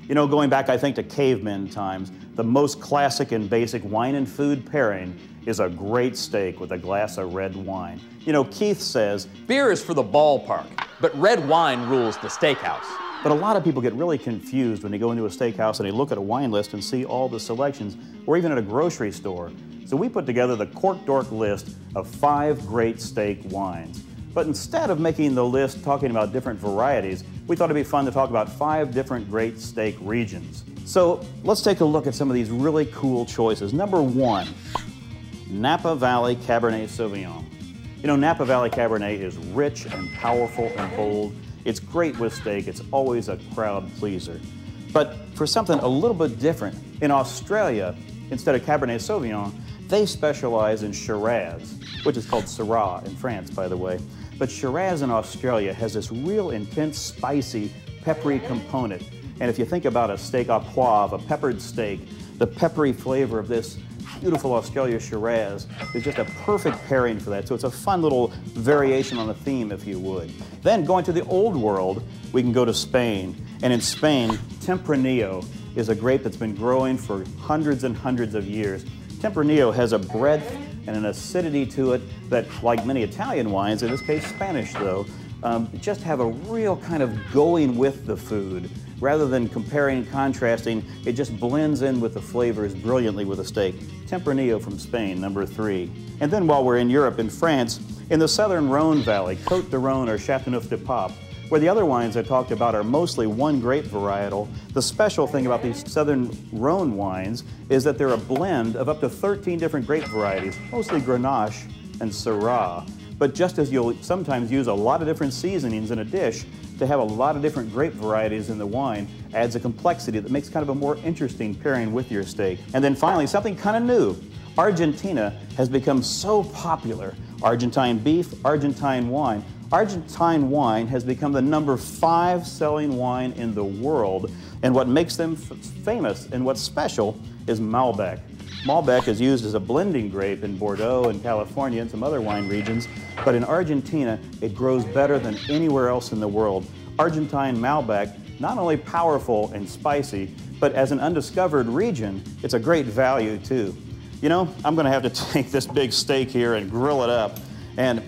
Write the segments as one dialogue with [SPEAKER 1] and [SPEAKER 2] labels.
[SPEAKER 1] You know, going back, I think, to cavemen times, the most classic and basic wine and food pairing is a great steak with a glass of red wine. You know, Keith says,
[SPEAKER 2] beer is for the ballpark, but red wine rules the steakhouse.
[SPEAKER 1] But a lot of people get really confused when they go into a steakhouse and they look at a wine list and see all the selections, or even at a grocery store. So we put together the Cork Dork list of 5 great steak wines. But instead of making the list talking about different varieties, we thought it'd be fun to talk about 5 different great steak regions. So let's take a look at some of these really cool choices. Number 1, Napa Valley Cabernet Sauvignon. You know, Napa Valley Cabernet is rich and powerful and bold. It's great with steak. It's always a crowd pleaser. But for something a little bit different, in Australia, instead of Cabernet Sauvignon, they specialize in Shiraz, which is called Syrah in France, by the way. But Shiraz in Australia has this real intense, spicy, peppery component. And if you think about a steak au poivre, a peppered steak, the peppery flavor of this beautiful Australia Shiraz is just a perfect pairing for that. So it's a fun little variation on the theme, if you would. Then going to the old world, we can go to Spain. And in Spain, Tempranillo is a grape that's been growing for hundreds and hundreds of years. Tempranillo has a breadth and an acidity to it that, like many Italian wines, in this case Spanish though, just have a real kind of going with the food. Rather than comparing and contrasting, it just blends in with the flavors brilliantly with a steak. Tempranillo from Spain, number 3. And then while we're in Europe, in France, in the southern Rhone Valley, Côte de Rhône or Châteauneuf-du-Pape, where the other wines I talked about are mostly one grape varietal, the special thing about these southern Rhone wines is that they're a blend of up to 13 different grape varieties, mostly Grenache and Syrah. But just as you'll sometimes use a lot of different seasonings in a dish, to have a lot of different grape varieties in the wine adds a complexity that makes kind of a more interesting pairing with your steak. And then finally, something kind of new. Argentina has become so popular. Argentine beef, Argentine wine. Argentine wine has become the number 5 selling wine in the world. And what makes them famous and what's special is Malbec. Malbec is used as a blending grape in Bordeaux and California and some other wine regions, but in Argentina, it grows better than anywhere else in the world. Argentine Malbec, not only powerful and spicy, but as an undiscovered region, it's a great value too. You know, I'm gonna have to take this big steak here and grill it up, and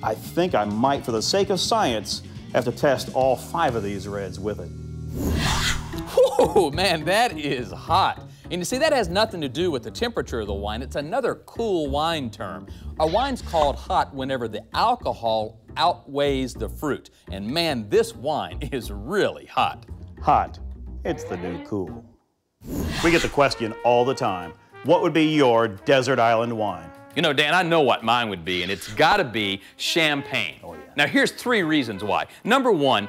[SPEAKER 1] I think I might, for the sake of science, have to test all 5 of these reds with it.
[SPEAKER 2] Whoa, man, that is hot. And you see, that has nothing to do with the temperature of the wine. It's another cool wine term. A wine's called hot whenever the alcohol outweighs the fruit. And man, this wine is really hot.
[SPEAKER 1] Hot. It's the new cool. We get the question all the time, what would be your desert island wine?
[SPEAKER 2] You know, Dan, I know what mine would be, and it's gotta be champagne.
[SPEAKER 1] Oh, yeah.
[SPEAKER 2] Now, here's 3 reasons why. Number 1,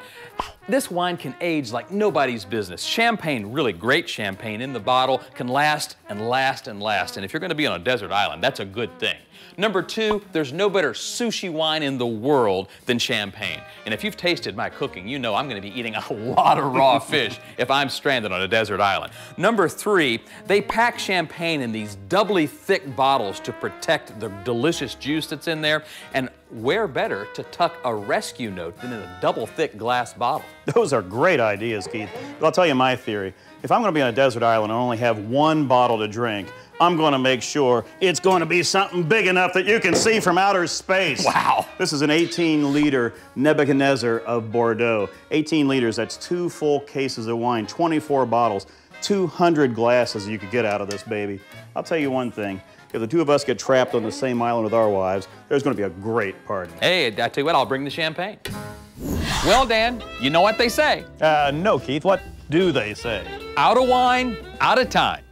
[SPEAKER 2] this wine can age like nobody's business. Champagne, really great champagne in the bottle, can last and last and last. And if you're gonna be on a desert island, that's a good thing. Number 2, there's no better sushi wine in the world than champagne. And if you've tasted my cooking, you know I'm gonna be eating a lot of raw fish if I'm stranded on a desert island. Number 3, they pack champagne in these doubly thick bottles to protect the delicious juice that's in there. And where better to tuck a rescue note than in a double thick glass bottle?
[SPEAKER 1] Those are great ideas, Keith. But I'll tell you my theory. If I'm gonna be on a desert island and only have 1 bottle to drink, I'm gonna make sure it's gonna be something big enough that you can see from outer space.
[SPEAKER 2] Wow.
[SPEAKER 1] This is an 18-liter Nebuchadnezzar of Bordeaux. 18 liters, that's 2 full cases of wine, 24 bottles, 200 glasses you could get out of this baby. I'll tell you one thing. If the 2 of us get trapped on the same island with our wives, there's gonna be a great party.
[SPEAKER 2] Hey, I tell you what, I'll bring the champagne. Well, Dan, you know what they say.
[SPEAKER 1] No, Keith, what do they say?
[SPEAKER 2] Out of wine, out of time.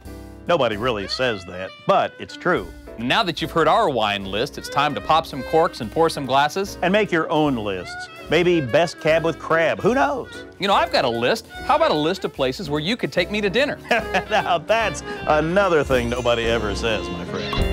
[SPEAKER 1] Nobody really says that, but it's true.
[SPEAKER 2] Now that you've heard our wine list, it's time to pop some corks and pour some glasses.
[SPEAKER 1] And make your own lists. Maybe best cab with crab, who knows?
[SPEAKER 2] You know, I've got a list. How about a list of places where you could take me to dinner?
[SPEAKER 1] Now that's another thing nobody ever says, my friend.